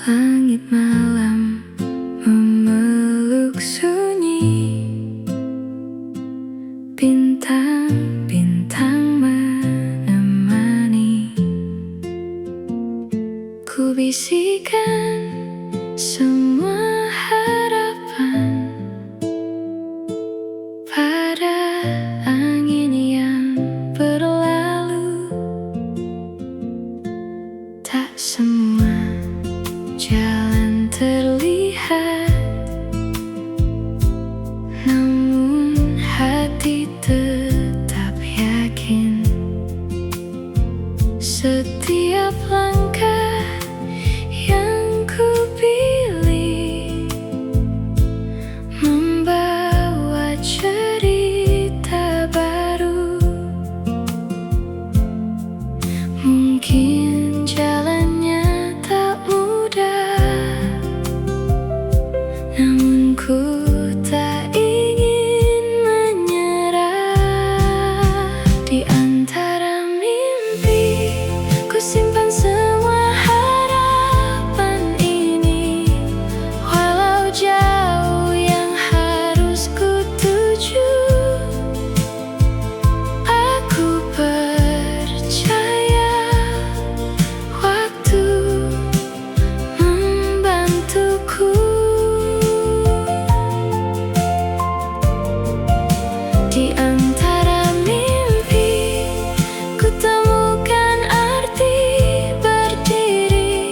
Langit malam memeluk sunyi, bintang-bintang menemani. Ku bisikan semua harapan pada angin yang berlalu. Tak semua jalan terlihat, namun hati tetap yakin. Setiap langkah yang ku pilih membawa cerita baru. Mungkin jalannya tak mudah, namun ku tak ingin menyerah. Di antara mimpi ku simpan semua harapan ini, walau jauh yang harus ku tuju. Aku percaya waktu membantuku. Di antara mimpi ku temukan arti berdiri,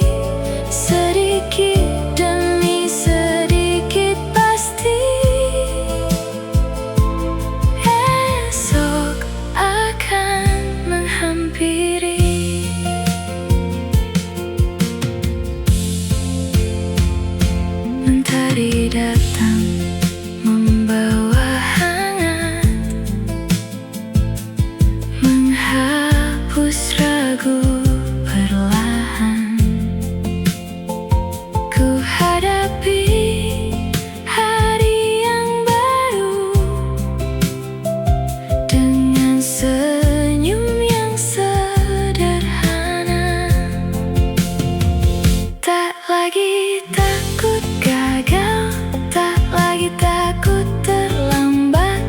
sedikit demi sedikit pasti esok akan menghampiri. Mentari datang membawa hangat, menghapus ragu perlahan. Ku hadapi hari yang baru dengan senyum yang sederhana. Tak lagi takut gagal, tak lagi takut terlambat,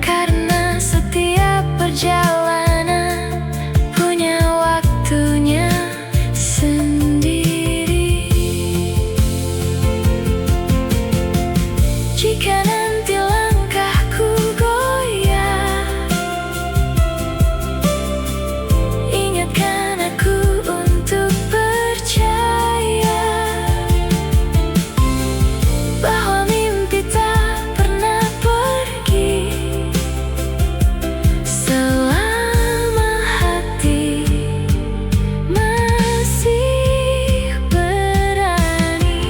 karena setiap perjalanan punya waktunya sendiri. Jika nanti langkahku goyah, ingatkan aku untuk percaya bahwa mimpi tak pernah pergi selama hati masih berani.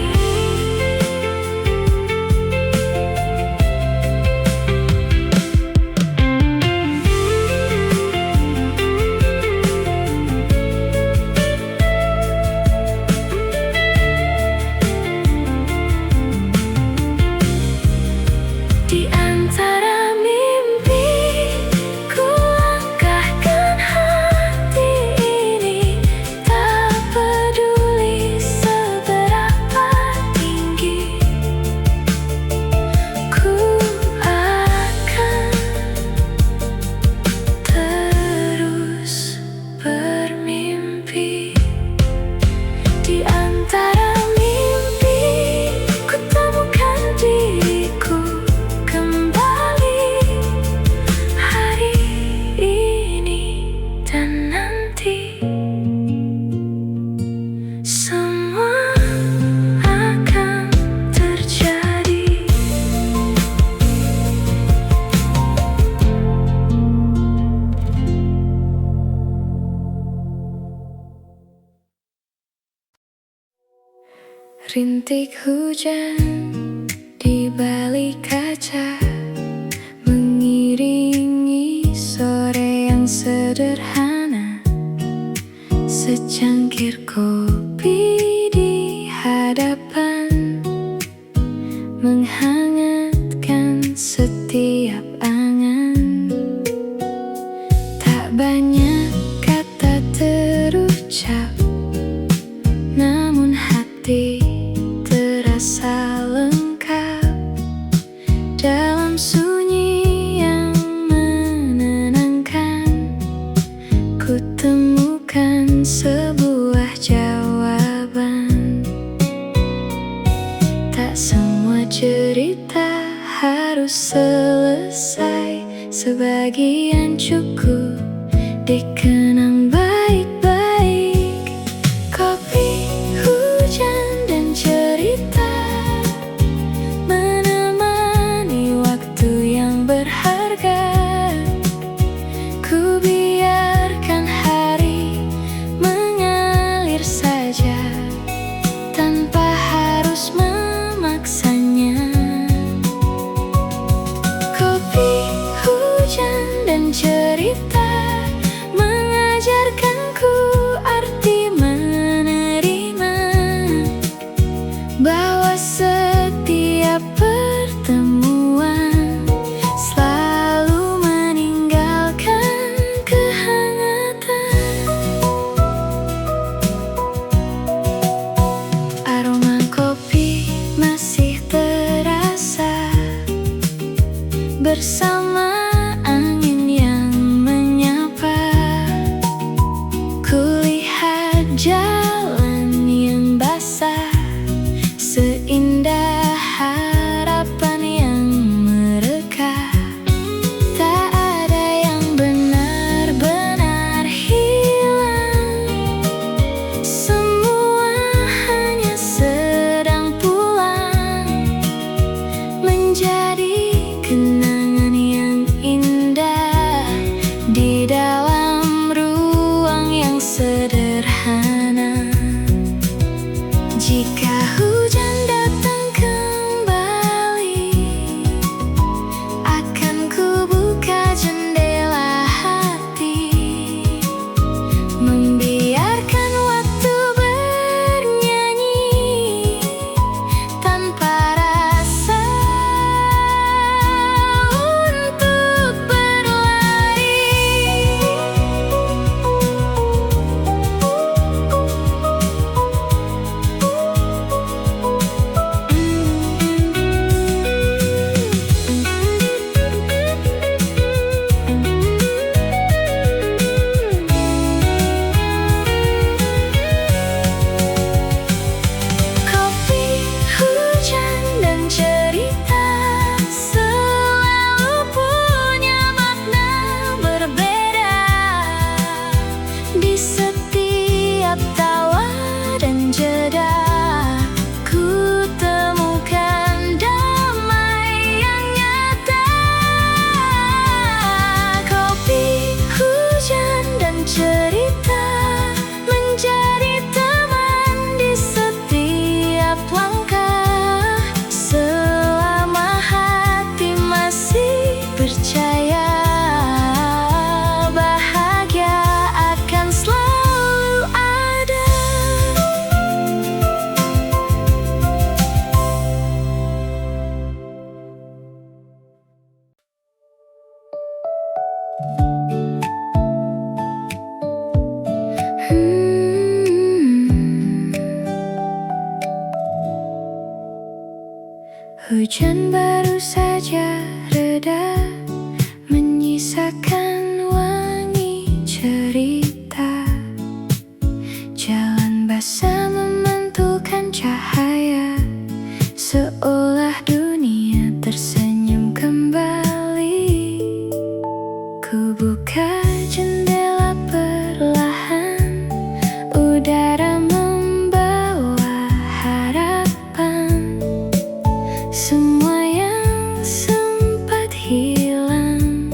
Di antara mimpi ku langkahkan hati ini, tak peduli seberapa tinggi, ku akan terus bermimpi. Di antara mimpi ku temukan diriku kembali, hari ini dan nanti semua akan terjadi. Rintik hujan di balik kaca mengiringi sore yang sederhana. Secangkir kopi di hadapan menghangatkan setiap angan. Tak banyak kata terucap, namun hati selesai, sebagian cukup dikenang baik-baik. Kopi, hujan, dan cerita menemani waktu yang berharga. Ku biarkan hari mengalir saja tanpa harus memaksanya. Kopi, hujan, dan cerita mengajarkanku arti menerima, bahwa setiap pertemuan selalu meninggalkan kehangatan. Aroma kopi masih terasa bersama angin yang menyapa. Kulihat jalan yang basah, seindah harapan yang mereka. Tak ada yang benar-benar hilang, semua hanya sedang pulang, menjadi kenangan yang indah di dalam ruang yang sederhana. Jika hujan datang kembali, akan ku buka jendela hati, membiarkan waktu bernyanyi tanpa rasa untuk berlari. Kopi, hujan, dan cerita selalu punya makna berbeda. Di setiap tawa dan jeda, ku temukan damai yang nyata. Kopi, hujan, dan cerita menjadi teman di setiap langkah, selama hati masih percaya, bahagia akan selalu ada. Hujan baru saja reda, menyisakan wangi cerita. Jalan basah memantulkan cahaya, seolah dunia tersenyum kembali. Ku buka jendela perlahan, udara membawa harapan. Semua yang sempat hilang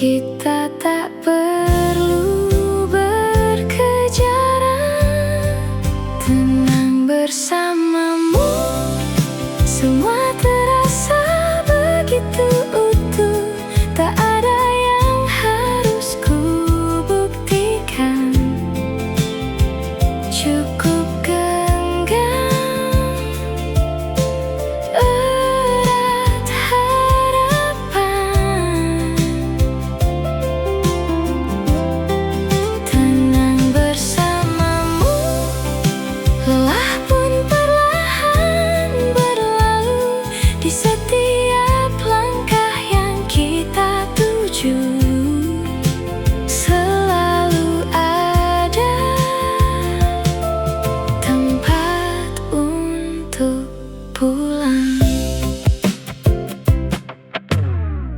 Kita tak perlu berkejaran, tenang bersamamu. Semua terasa begitu utuh, tak ada yang harus ku buktikan. Cukup genggam erat harapan, tenang bersamamu. Lelah pun perlahan berlalu di setiap langkah yang kita tuju. Selalu ada tempat untuk pulang.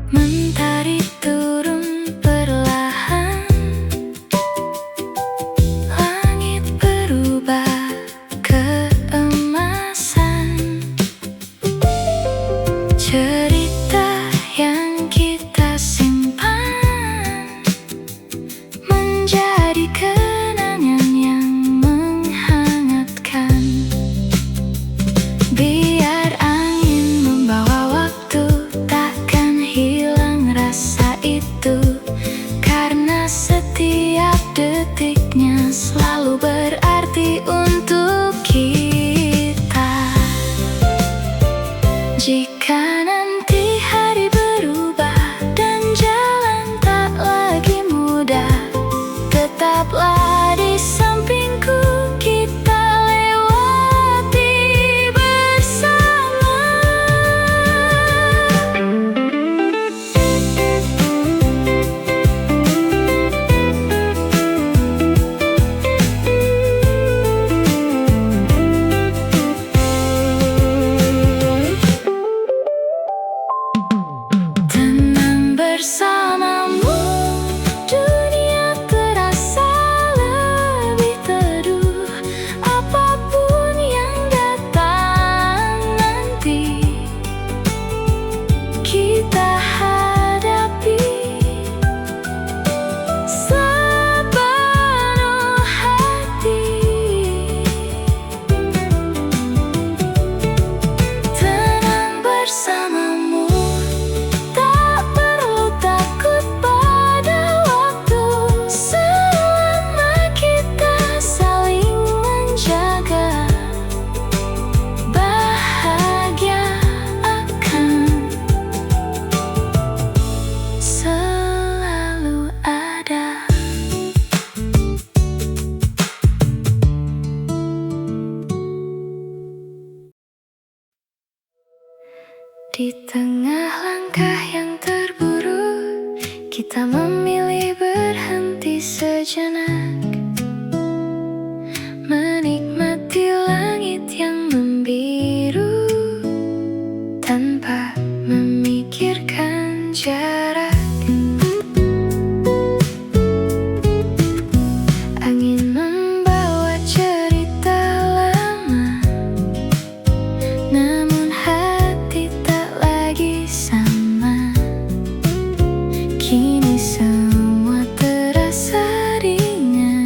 Mentari turun perlahan, langit berubah keemasan. Cerita yang kita simpan menjadi kenangan yang menghangatkan. Biar angin membawa waktu, takkan hilang rasa itu, karena setiap detiknya selalu berarti untuk kita. Jika nanti hari berubah dan jalan tak lagi mudah, tetaplah di sampingku, kita lewati bersama. Tenang bersamamu, dunia terasa lebih teduh. Apapun yang datang nanti, kita hadapi sepenuh hati. Tenang bersamamu, tak perlu takut pada waktu, selama kita saling menjaga. Bahagia akan selalu ada. Di tengah langkah yang terburu, kita memilih berhenti sejenak, menikmati langit yang membiru tanpa memikirkan jarak. Angin membawa cerita lama, namun hati tak lagi sama. Kini semua terasa ringan.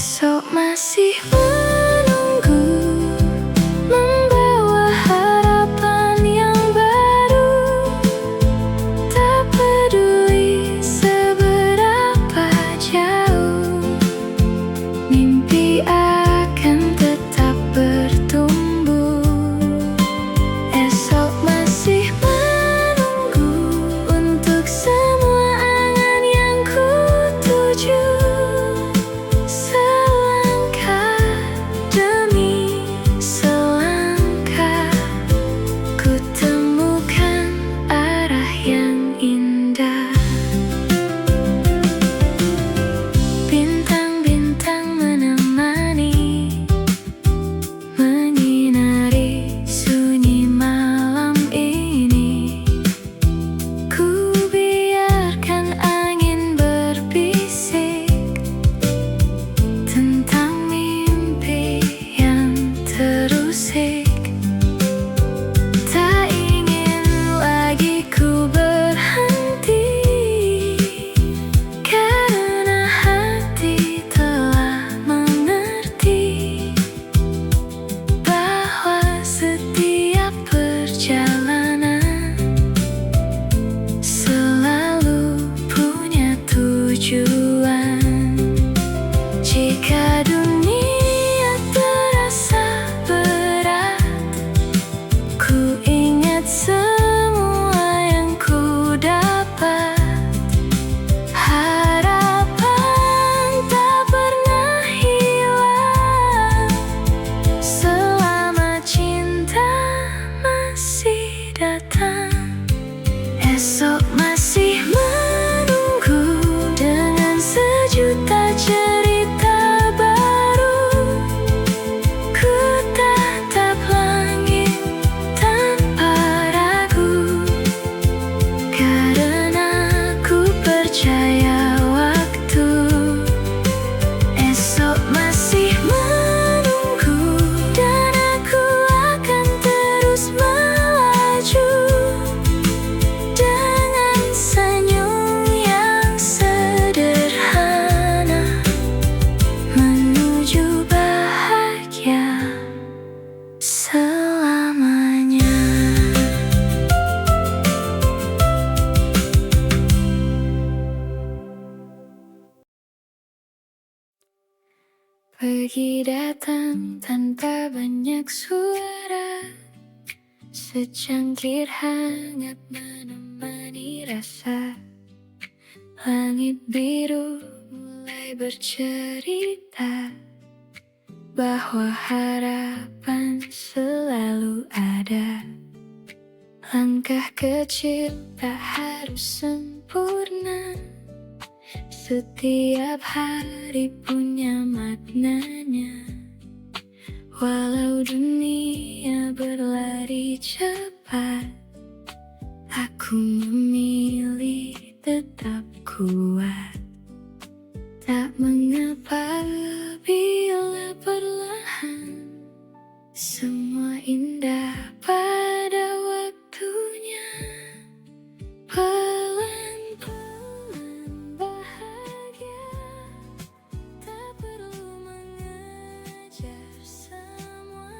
Esok masih menunggu, membawa harapan yang baru. Tak peduli seberapa jauh, mimpi akan tetap bertumbuh. Esok masih menunggu untuk semua angan yang ku tuju. Selangkah demi selangkah, ku temukan arah yang indah. Bintang-bintang menemani, menyinari sunyi malam ini. Ku biarkan angin berbisik tentang mimpi yang terusik. Tak ingin lagi ku berhenti, karena hati telah mengerti bahwa setiap perjalanan selalu punya tujuan. Jika dunia terasa berat, ku ingat semua yang ku dapat. Harapan tak pernah hilang selama cinta masih datang. Esok masih menunggu dengan sejuta cerita baru. Ku tatap langit tanpa ragu, karena ku percaya waktu. Esok masih menunggu, dan aku akan terus melaju dengan senyum yang sederhana menuju bahagia selamanya. Pergi datang tanpa banyak suara, secangkir hangat menemani rasa. Langit biru mulai bercerita bahwa harapan selalu ada. Langkah kecil tak harus sempurna, setiap hari punya maknanya. Walau dunia berlari cepat, aku memilih tetap kuat. Tak mengapa bila perlahan, semua indah pada waktunya. Pelan-pelan bahagia, tak perlu mengejar semua.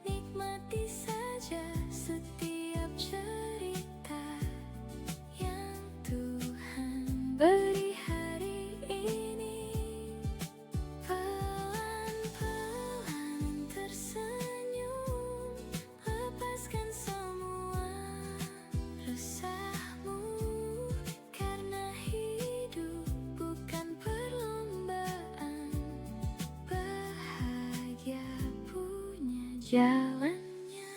Nikmati saja setiap cerita yang Tuhan beri hari ini. Pelan-pelan tersenyum, lepaskan semua resahmu, karena hidup bukan perlombaan. Bahagia punya jalannya.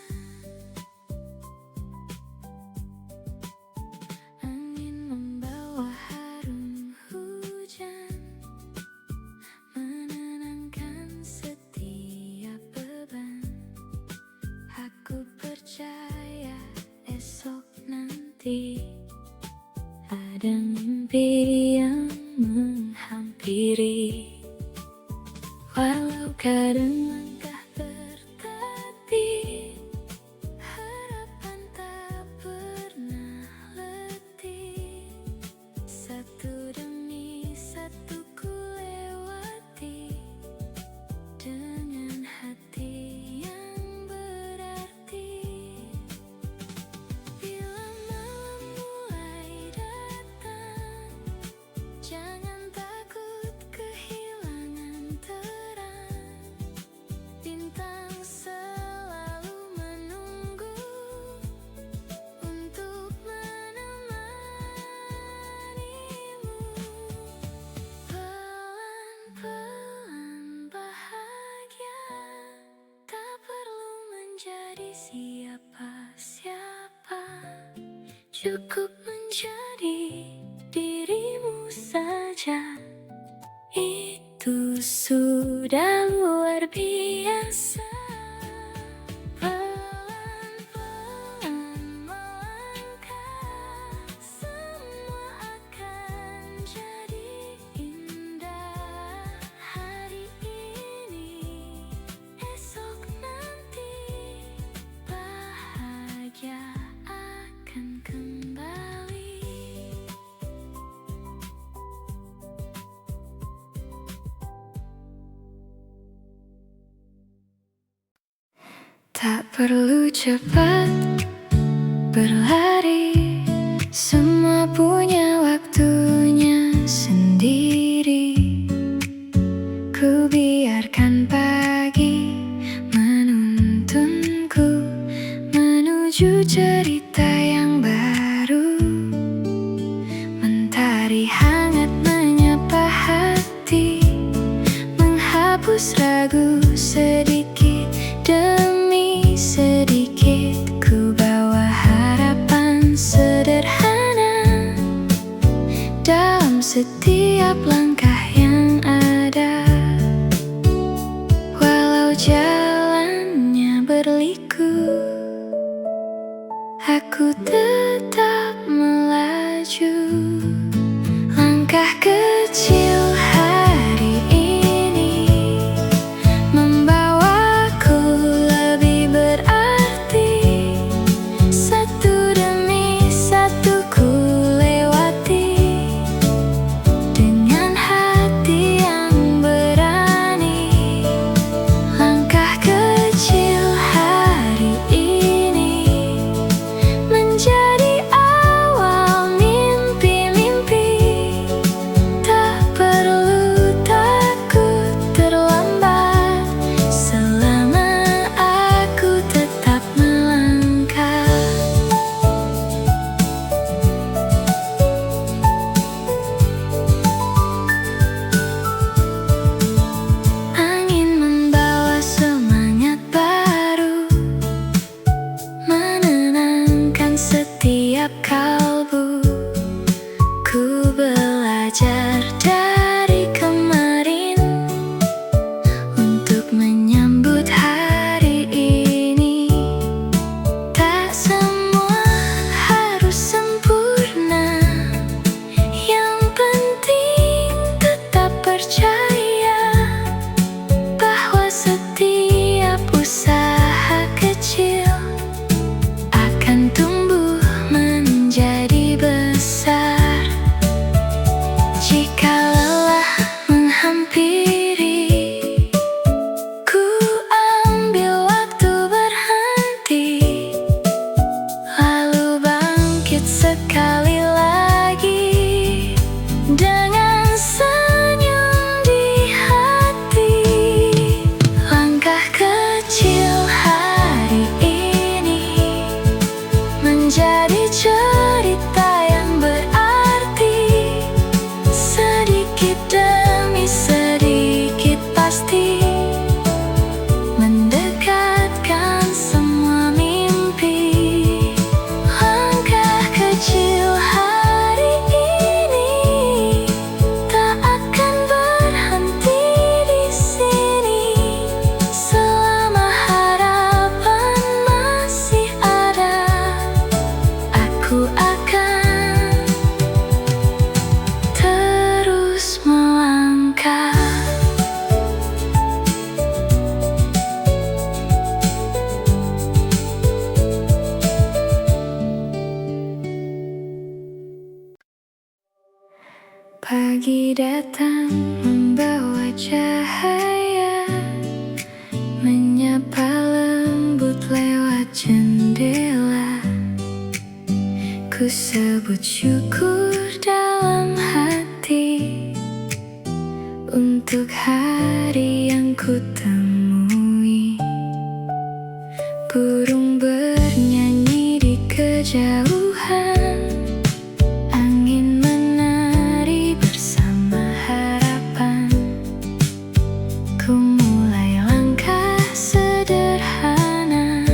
Angin membawa harum hujan, menenangkan setiap beban. Aku percaya esok nanti ada mimpi yang menghampiri. Walau kadang langkah tertatih, harapan tak pernah letih. Satu demi satu ku lewati, jadi siapa-siapa, cukup menjadi dirimu saja. Itu sudah luar biasa. Pelan-pelan melangkah, semua akan jadi indah. Hari ini, esok nanti, bahagia akan kembali. Tak perlu cepat berlari, semua punya waktunya sendiri. Ku biarkan pagi menuntunku menuju cerita yang baru. Mentari hangat menyapa hati, menghapus ragu sedikit demi sedikit. Ku bawa harapan sederhana dalam setiap langkah yang ada. Walau jalannya berliku, aku tetap melaju. Langkah kecil hari ini membawaku lebih berarti. Satu demi satu ku lewati dengan hati yang berani. Langkah kecil hari ini menjadi awal mimpi-mimpi. Tak perlu takut terlambat selama aku tetap melangkah. Angin membawa semangat baru, menenangkan setiap kalbu. Ku belajar dari kemarin untuk menyambut hari ini. Tak semua harus sempurna, yang penting tetap percaya bahwa setiap usaha kecil akan tumbuh menjadi besar. Jika lelah menghampiri, ku ambil waktu berhenti, lalu bangkit sekali lagi dengan senyum di hati. Langkah kecil hari ini menjadi cerita yang berarti. Sedikit demi sedikit pasti mendekatkan semua mimpi. Langkah kecil hari ini tak akan berhenti di sini. Selama harapan masih ada, aku akan terus melangkah. Pagi datang membawa cahaya, menyapa lembut lewat jendela. Ku sebut syukur dalam hati untuk hari yang ku temui. Burung bernyanyi di kejauhan, angin menari bersama harapan. Ku mulai langkah sederhana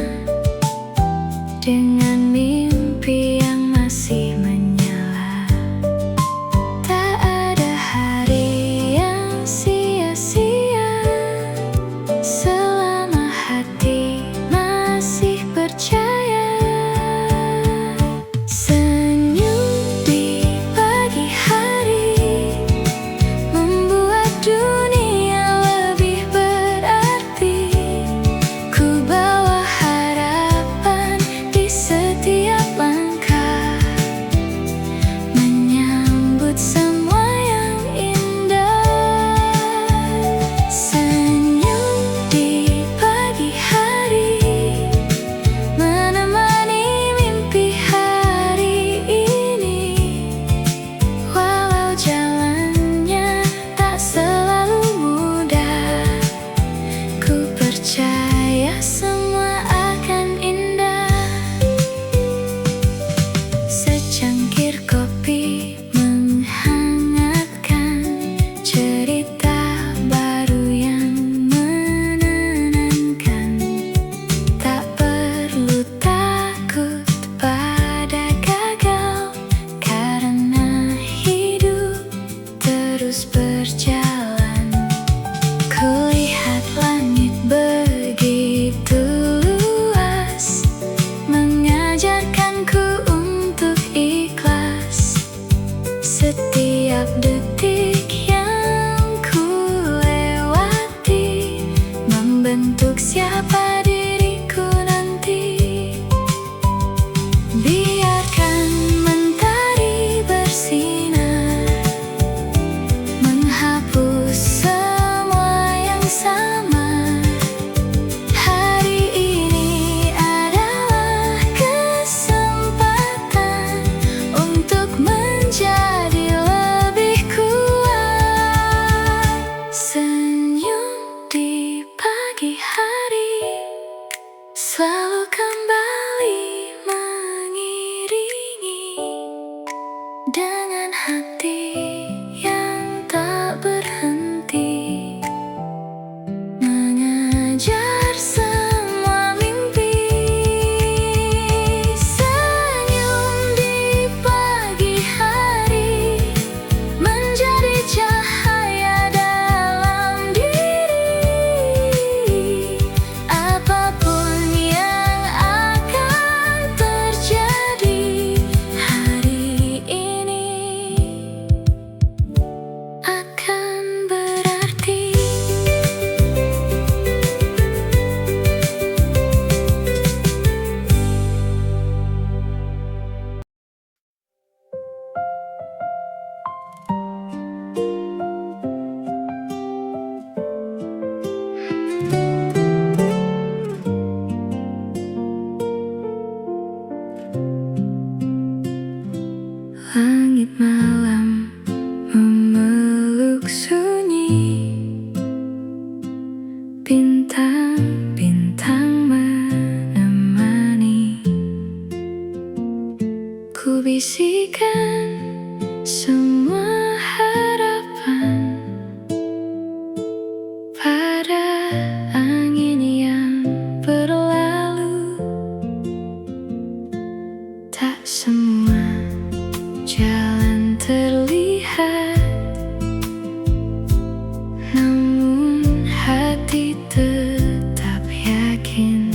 namun hati tetap yakin.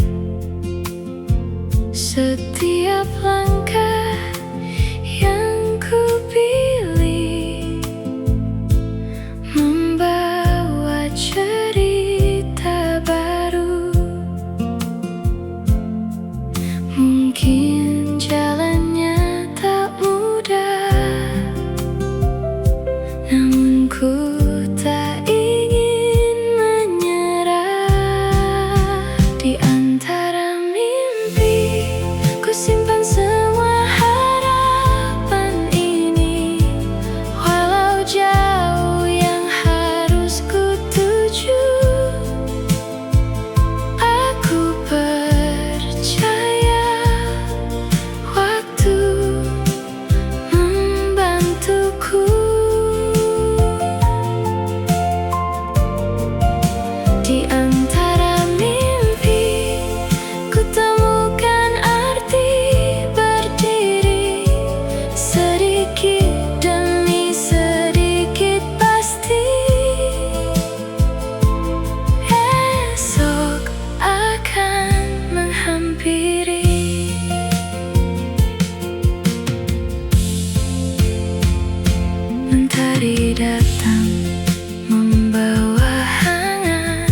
Setiap langkah yang ku pilih membawa cerita baru. Mungkin jalannya tak mudah, namun ku tak ingin menyerah. Di antara mimpi ku simpan semua harapan ini, walau jauh yang harus ku tuju. Aku percaya waktu membantuku. Di antara mimpi ku temukan arti berdiri, sedikit demi sedikit pasti esok akan menghampiri. Mentari datang membawa hangat,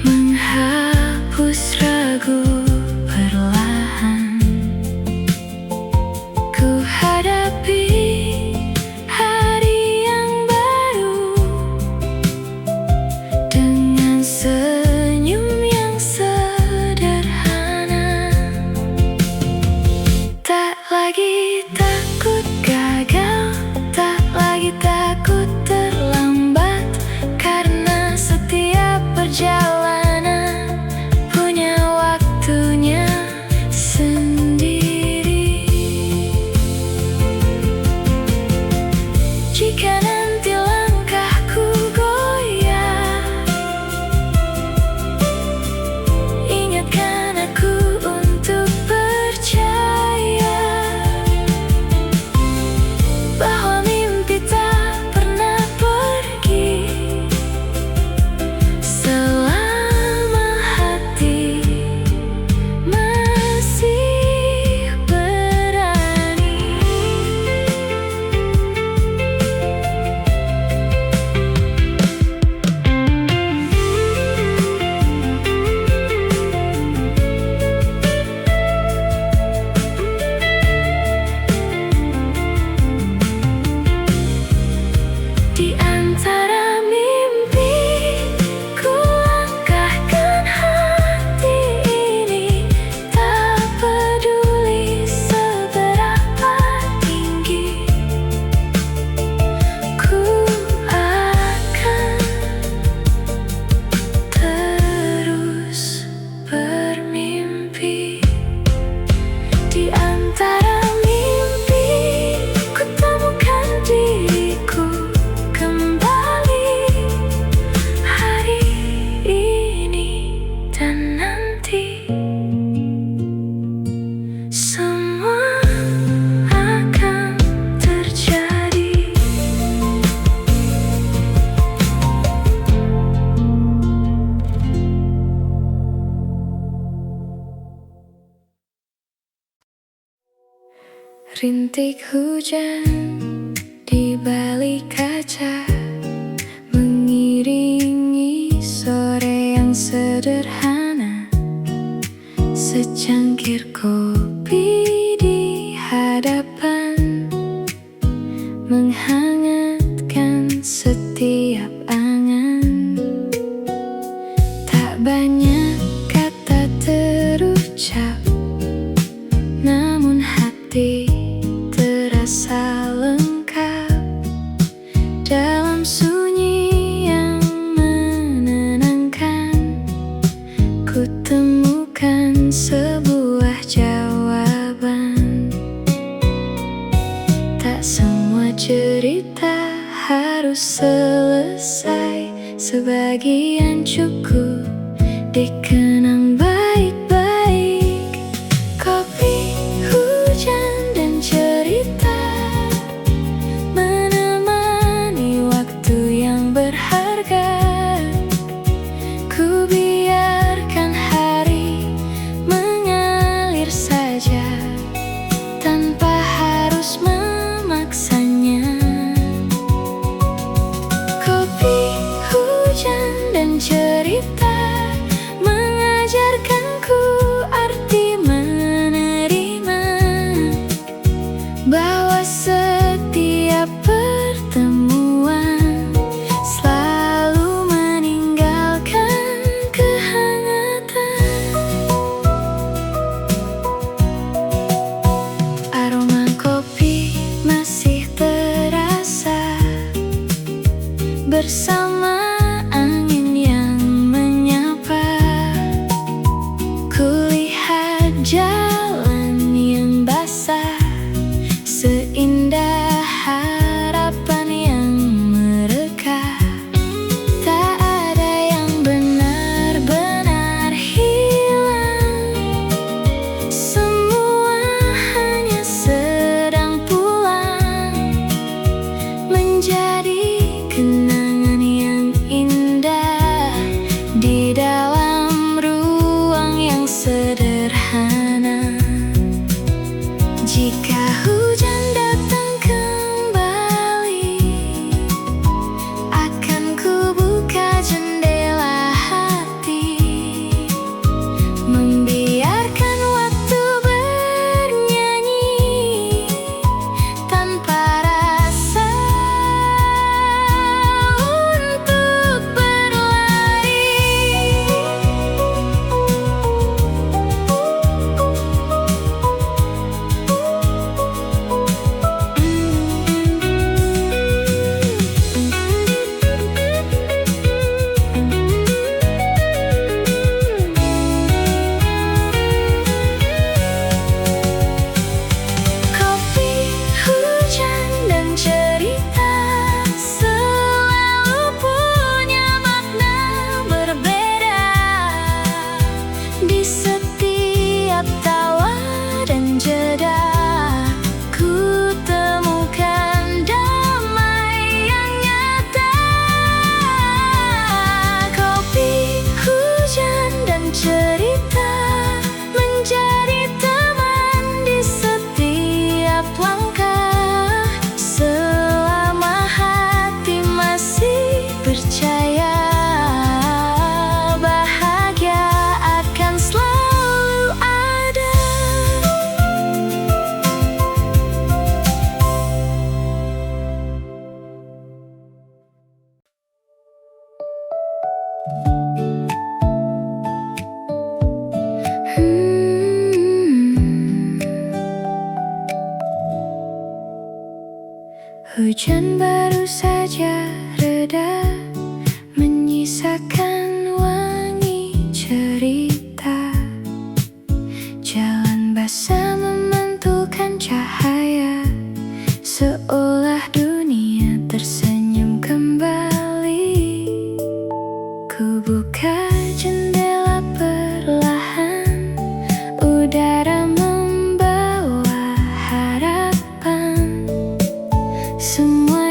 menghapus ragu perlahan. Ku hadapi hari yang baru dengan senyum yang sederhana. Tak lagi takut gagal, tak lagi takut terlambat, karena setiap perjalanan punya waktunya sendiri. Jika nanti langkahku goyah, ingatkan aku untuk percaya bahwa mimpi tak pernah pergi selama hati masih berani. Di antara mimpi ku langkahkan hati ini, tak peduli seberapa tinggi, ku akan terus bermimpi. Di antara mimpi ku temukan diriku kembali, hari ini dan nanti semua akan terjadi. Rintik hujan di balik kaca mengiringi sore yang sederhana. Secangkir kopi di hadapan menghangatkan setiap angan. Tak banyak kata terucap, namun hati terasa lengkap dalam sunyi yang menenangkan. Ku temukan sebuah jawaban. Tak semua cerita harus selesai, sebagian cukup dikenang baik-baik. Kopi, hujan, dan cerita menemani waktu berharga. Ku biarkan hari mengalir saja tanpa harus memaksanya. Kopi, hujan, dan cerita mengajarkanku arti menerima, bahwa setiap pertemuan selalu meninggalkan kehangatan. Aroma kopi masih terasa bersama angin yang menyapa. Kulihat jalan yang basah, seindah harapan yang mereka. Tak ada yang benar-benar hilang, semua hanya sedang pulang, menjadi kenangan yang indah di dalam ruang yang sederhana. Jika hujan datang kembali, akan ku buka jendela hati, membiarkan waktu bernyanyi tanpa rasa untuk berlari. Kopi, hujan, dan cerita selalu punya makna berbeda. Di setiap tawa dan jeda, ku temukan damai yang nyata. Kopi, hujan, dan cerita menjadi teman di setiap langkah, selama hati masih percaya, bahagia akan selalu ada. Hujan baru saja reda, menyisakan wangi cerita. Jalan basah memantulkan cahaya, seolah dunia tersenyum kembali. Ku buka jendela perlahan, udara membawa harapan. Semua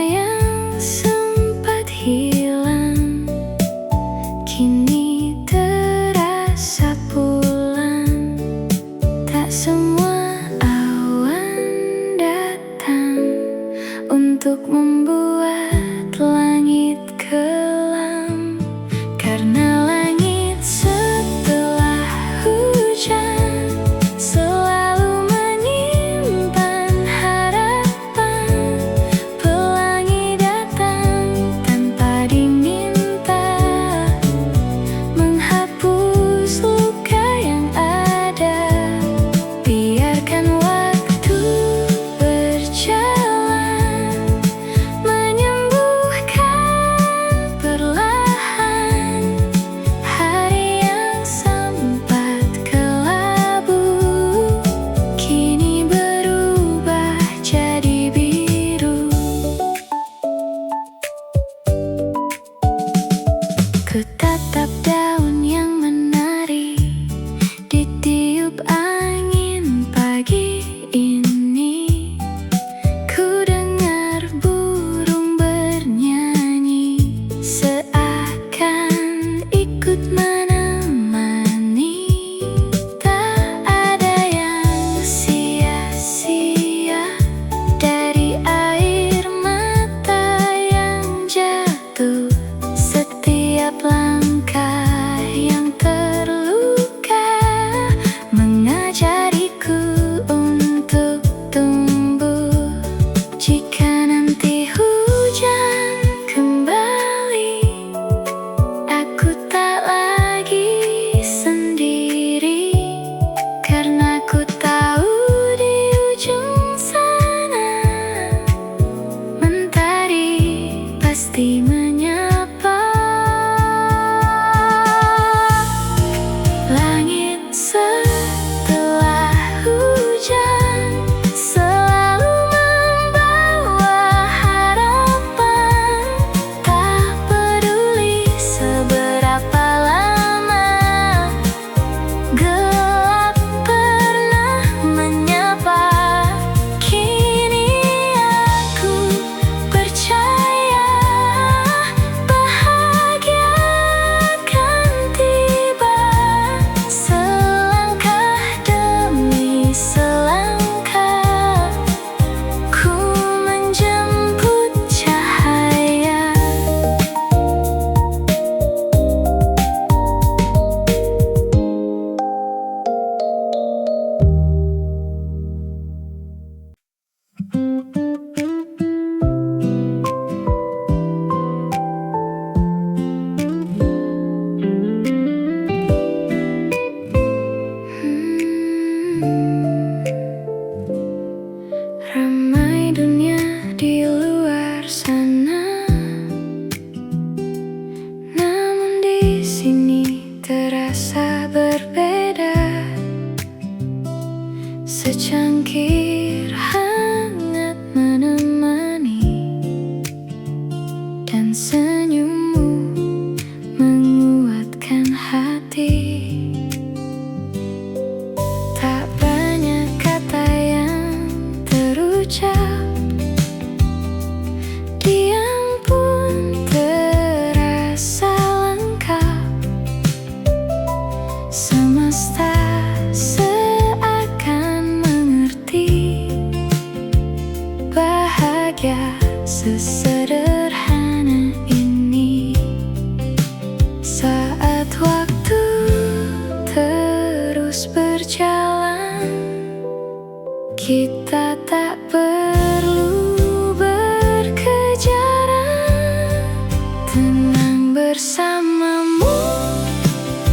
Tenang bersamamu,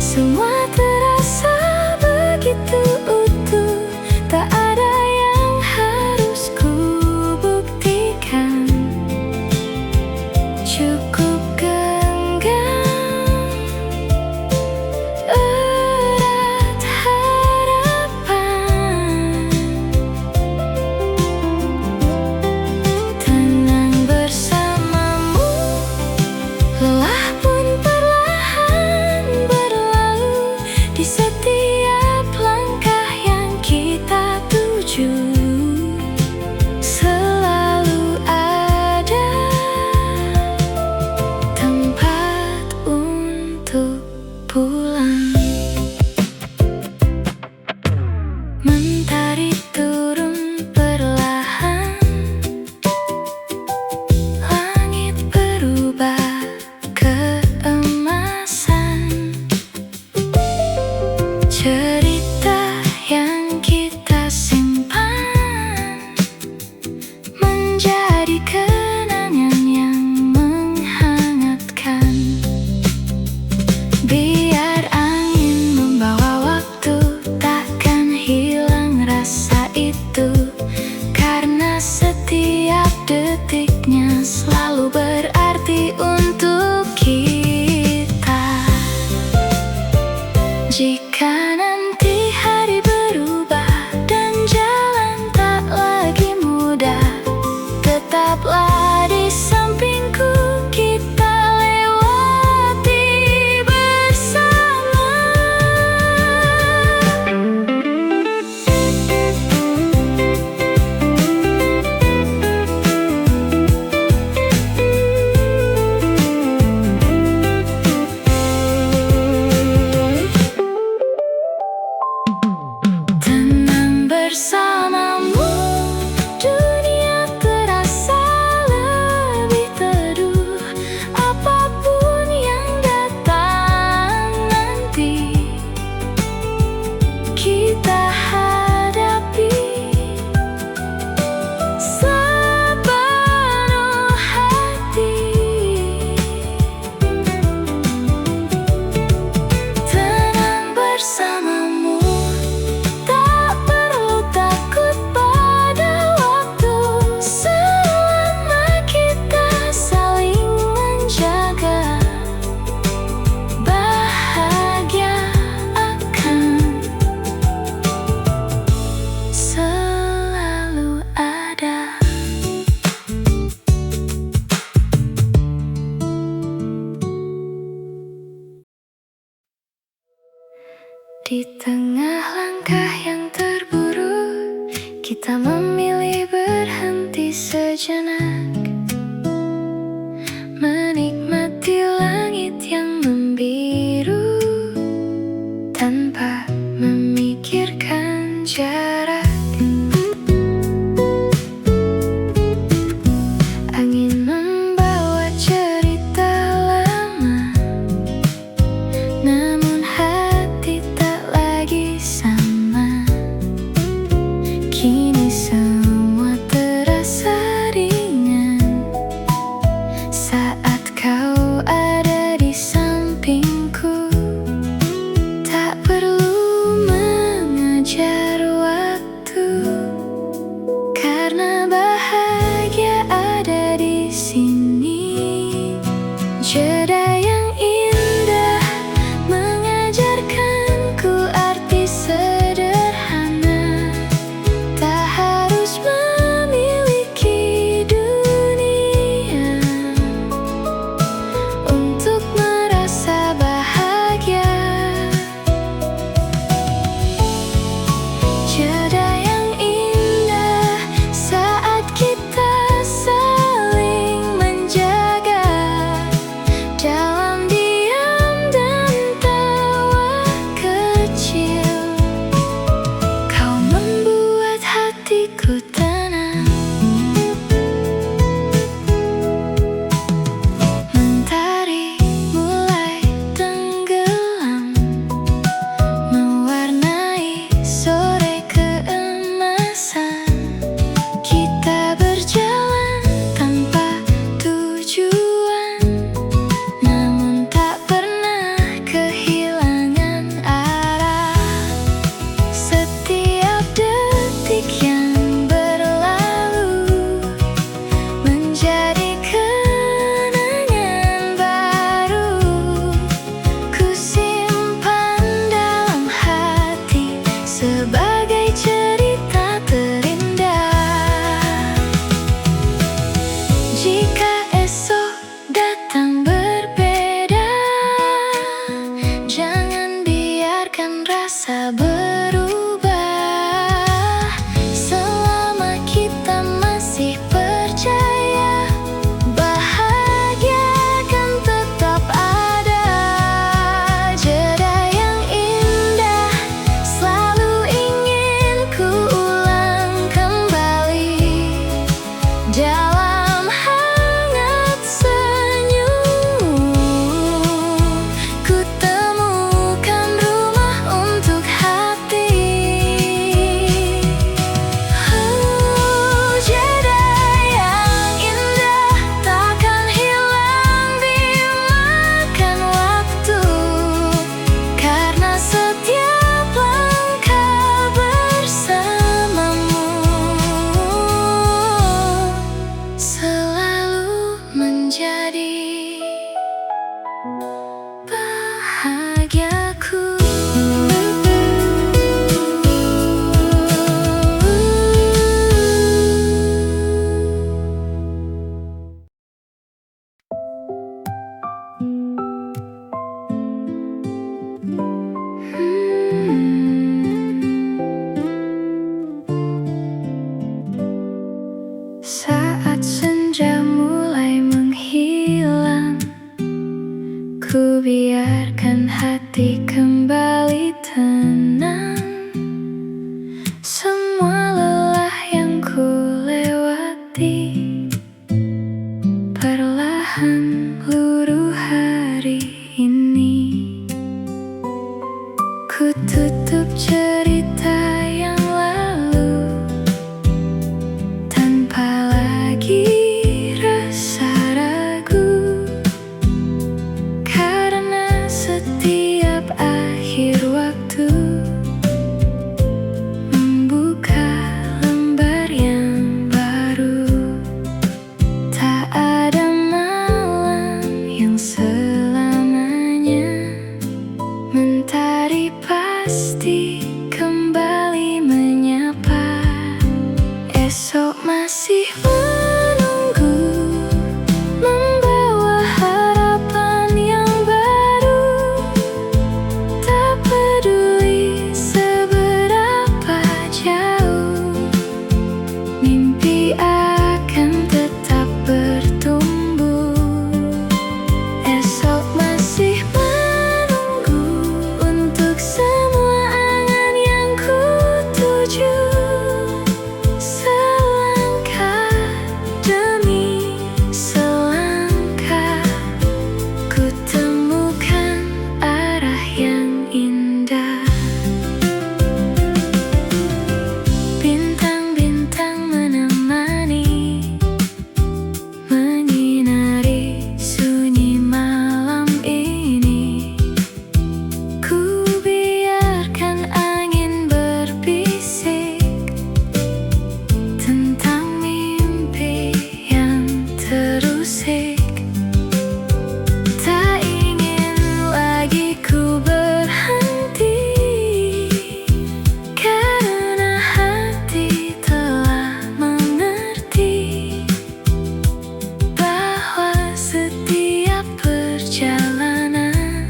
semua terasa begitu utuh. Tak ada yang harus ku buktikan, cukup genggam erat harapan. Tenang bersamamu, lelah pun perlahan berlalu. Di setiap langkah yang kita tuju, selalu ada tempat untuk pulang. Mentari turun perlahan, langit berubah keemasan. Cerita yang kita simpan menjadi kenangan yang menghangatkan. Biar angin membawa waktu, takkan hilang rasa itu. Karena setiap detiknya selalu berarti untuk kita. Jika nanti hari berubah dan jalan tak lagi mudah, tetaplah di sampingku, kita lewati bersama. Tenang bersamamu, dunia terasa lebih teduh. Apapun yang datang nanti, kita hadapi sepenuh hati. Tenang bersamamu, tak perlu takut pada waktu. Selama kita saling menjaga, bahagia akan selalu ada. Di tengah langkah yang terburu, kita memilih berhenti sejenak, menikmati langit yang membiru tanpa memikirkan jarak. Angin membawa cerita lama, namun hati tak lagi sama. Kini semua terasa ringan saat kau ada di sampingku. Tak perlu mengejar waktu, karena bahagia ada di sini. Jeda yang indah mengajarkanku arti sederhana. Tak harus memiliki dunia untuk merasa bahagia. Jeda yang indah saat kita saling menjaga dalam Ku biarkan hati kembali tenang. Semua lelah yang ku lewati perlahan luruh hari ini. Ku tutup cerita yang lalu tanpa lagi rasa ragu, karena setiap akhir waktu membuka lembar yang baru. Tak ada malam yang selamanya, mentari pasti kembali menyapa. Esok masih menunggu, membawa harapan yang baru. Tak peduli seberapa jauh, mimpi akan tetap bertumbuh. Esok masih menunggu untuk semua angan yang ku tuju. Selangkah demi selangkah, ku temukan arah yang indah. Bintang-bintang menemani, menyinari sunyi malam ini. Ku biarkan angin berbisik tentang mimpi yang terusik. Tak ingin lagi ku berhenti, karena hati telah mengerti bahwa setiap perjalanan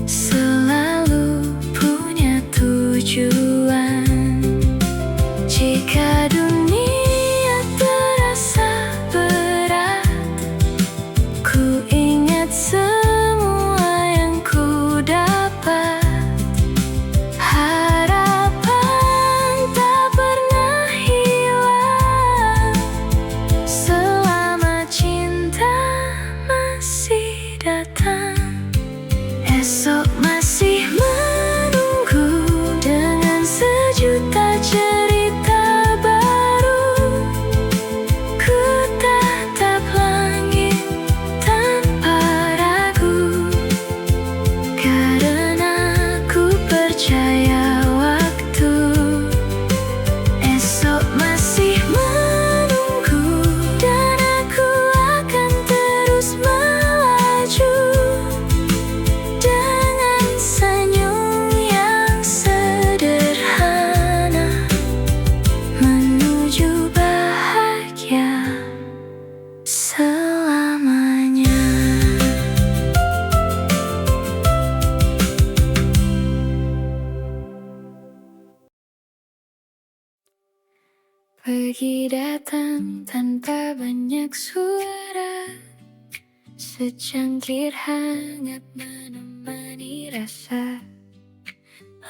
selalu punya tujuan. Jika dunia terasa berat, ku ingat semua yang ku dapat. Harapan tak pernah hilang selama cinta masih datang. Esok masih menunggu dengan sejuta cerita baru. Ku tatap langit tanpa ragu, karena ku percaya waktu. Esok masih menunggu, dan aku akan terus melaju dengan senyum yang sederhana menuju bahagia selamanya. Pergi datang tanpa banyak suara, secangkir hangat menemani rasa.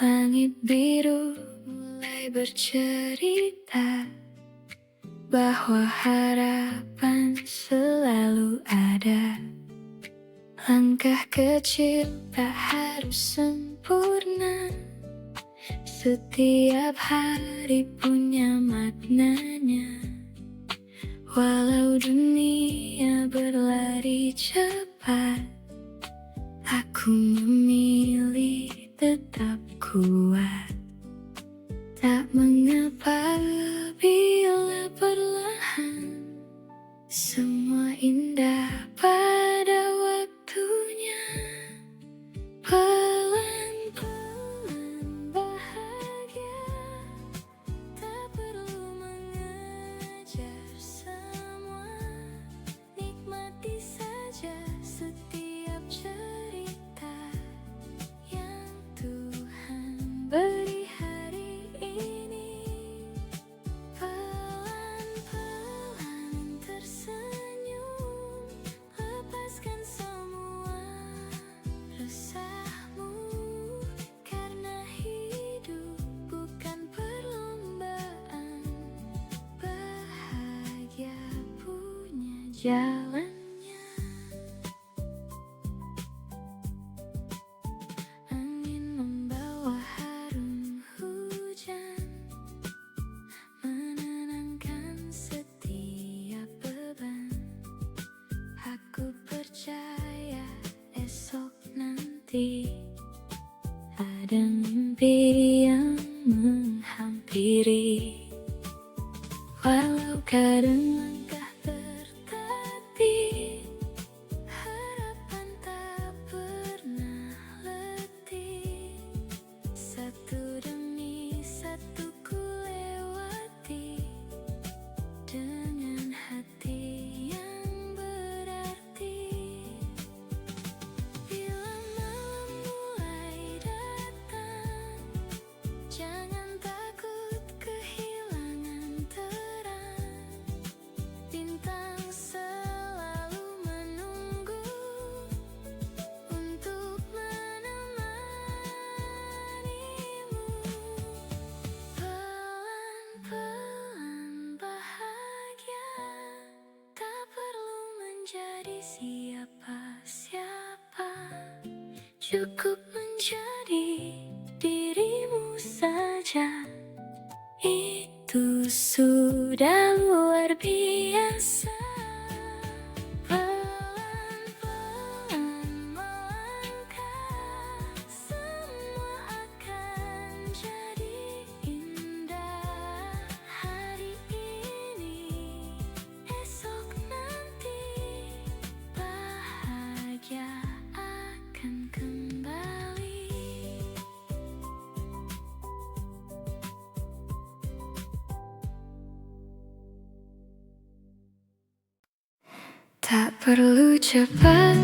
Langit biru mulai bercerita bahwa harapan selalu ada. Langkah kecil tak harus sempurna, setiap hari punya maknanya. Walau dunia berlari cepat, aku memilih tetap kuat. Tak mengapa bila perlahan, semua indah pada waktunya. Pelan-pelan bahagia, tak perlu mengejar semua. Nikmati saja setiap cerita yang Tuhan beri hari ini. Pelan-pelan tersenyum, lepaskan semua jalannya. Angin membawa harum hujan, menenangkan setiap beban. Aku percaya esok nanti ada mimpi yang menghampiri. Walau kadang langkah tertatih, harapan tak pernah letih. Satu demi satu ku lewati, dengan hati yang berarti. Bila malam mulai datang, jangan takut kehilangan terang. Bintang selalu menunggu untuk menemanimu. Pelan-pelan bahagia, tak perlu menjadi siapa-siapa. Cukup menjadi dirimu saja, itu sudah luar biasa. Pelan-pelan melangkah, semua akan jadi indah. Hari ini, esok nanti, bahagia akan kembali. Tak perlu cepat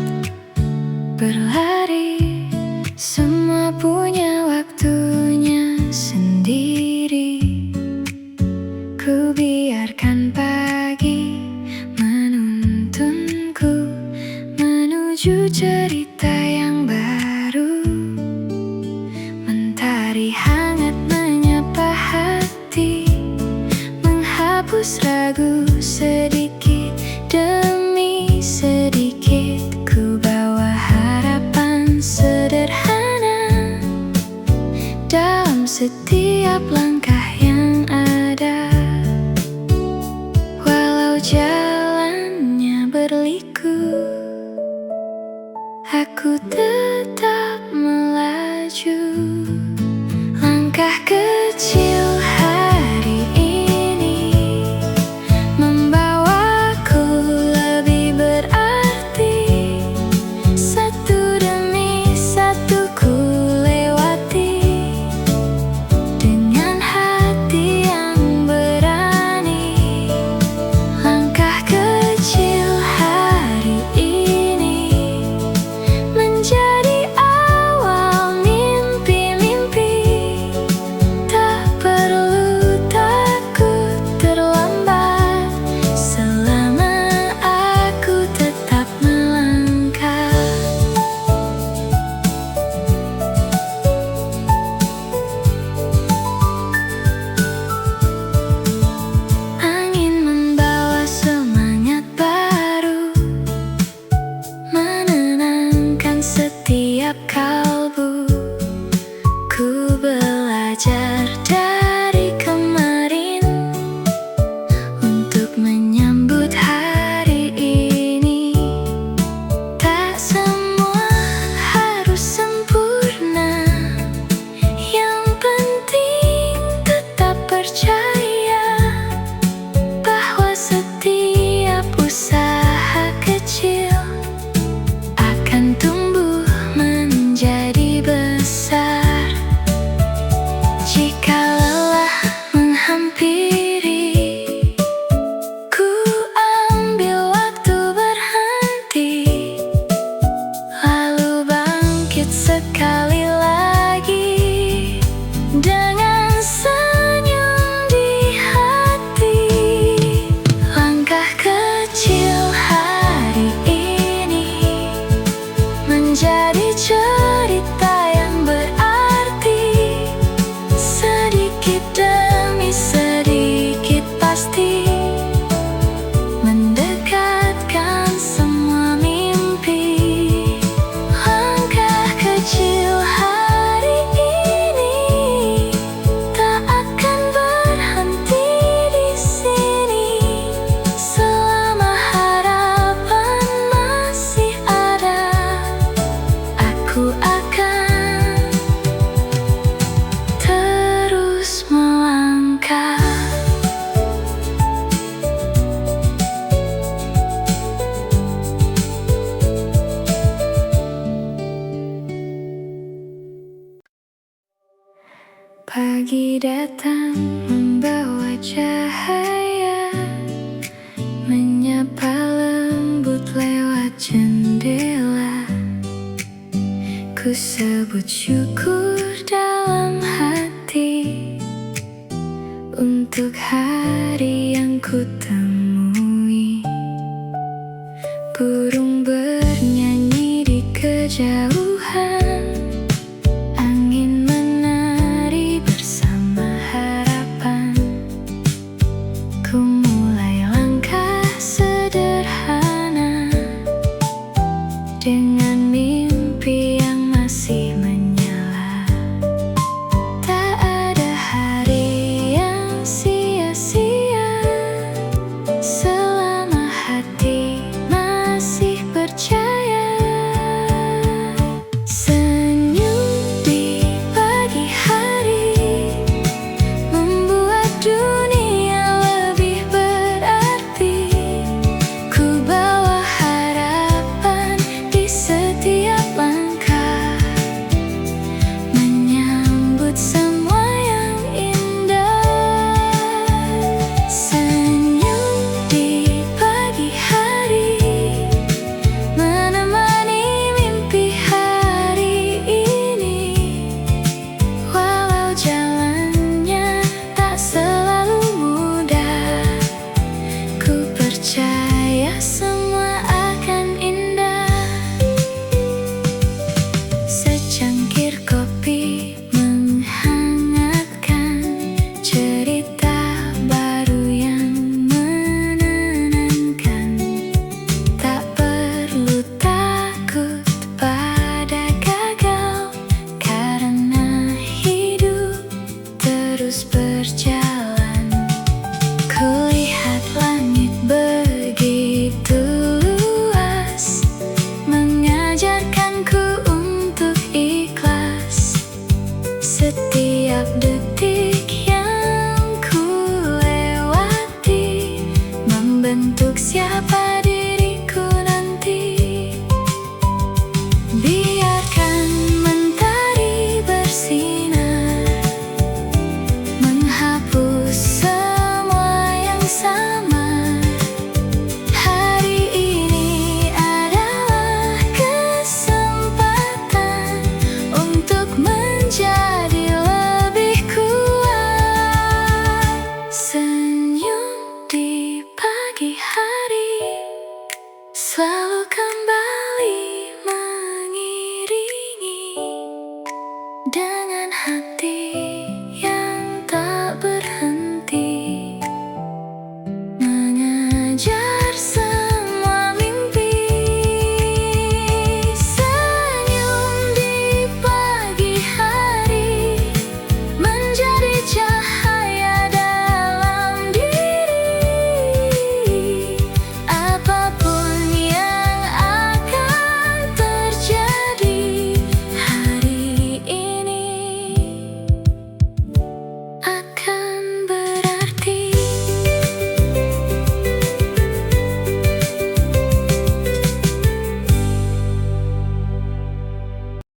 berlari, semua punya waktunya sendiri. Ku biarkan pagi menuntunku menuju cerita yang baru. Mentari hangat menyapa hati, menghapus ragu sedikit demi sedikit. Ku bawa harapan sederhana dalam setiap langkah yang ada. Walau jalannya berliku, aku tetap melaju. Langkah kecil hari ini membawaku lebih berarti. Satu demi satu ku lewati, dengan hati yang berani. Langkah kecil hari ini menjadi awal mimpi-mimpi. Tak perlu takut terlambat, selama aku tetap melangkah. Angin membawa semangat baru, menenangkan setiap kalbu. Ku belajar dari kemarin untuk menyambut hari ini. Tak semua harus sempurna, yang penting tetap percaya bahwa setiap usaha kecil akan tumbuh menjadi besar. Jika lelah menghampiri, ku ambil waktu berhenti, lalu bangkit sekali lagi dengan senyum di hati. Langkah kecil hari ini menjadi cerita yang berarti. Sedikit demi sedikit pasti mendekat Pagi datang membawa cahaya, menyapa lembut lewat jendela. Ku sebut syukur dalam hati untuk hari yang ku temui. Burung bernyanyi di kejauhan, angin menari bersama harapan. Ku mulai langkah sederhana dengan mimpi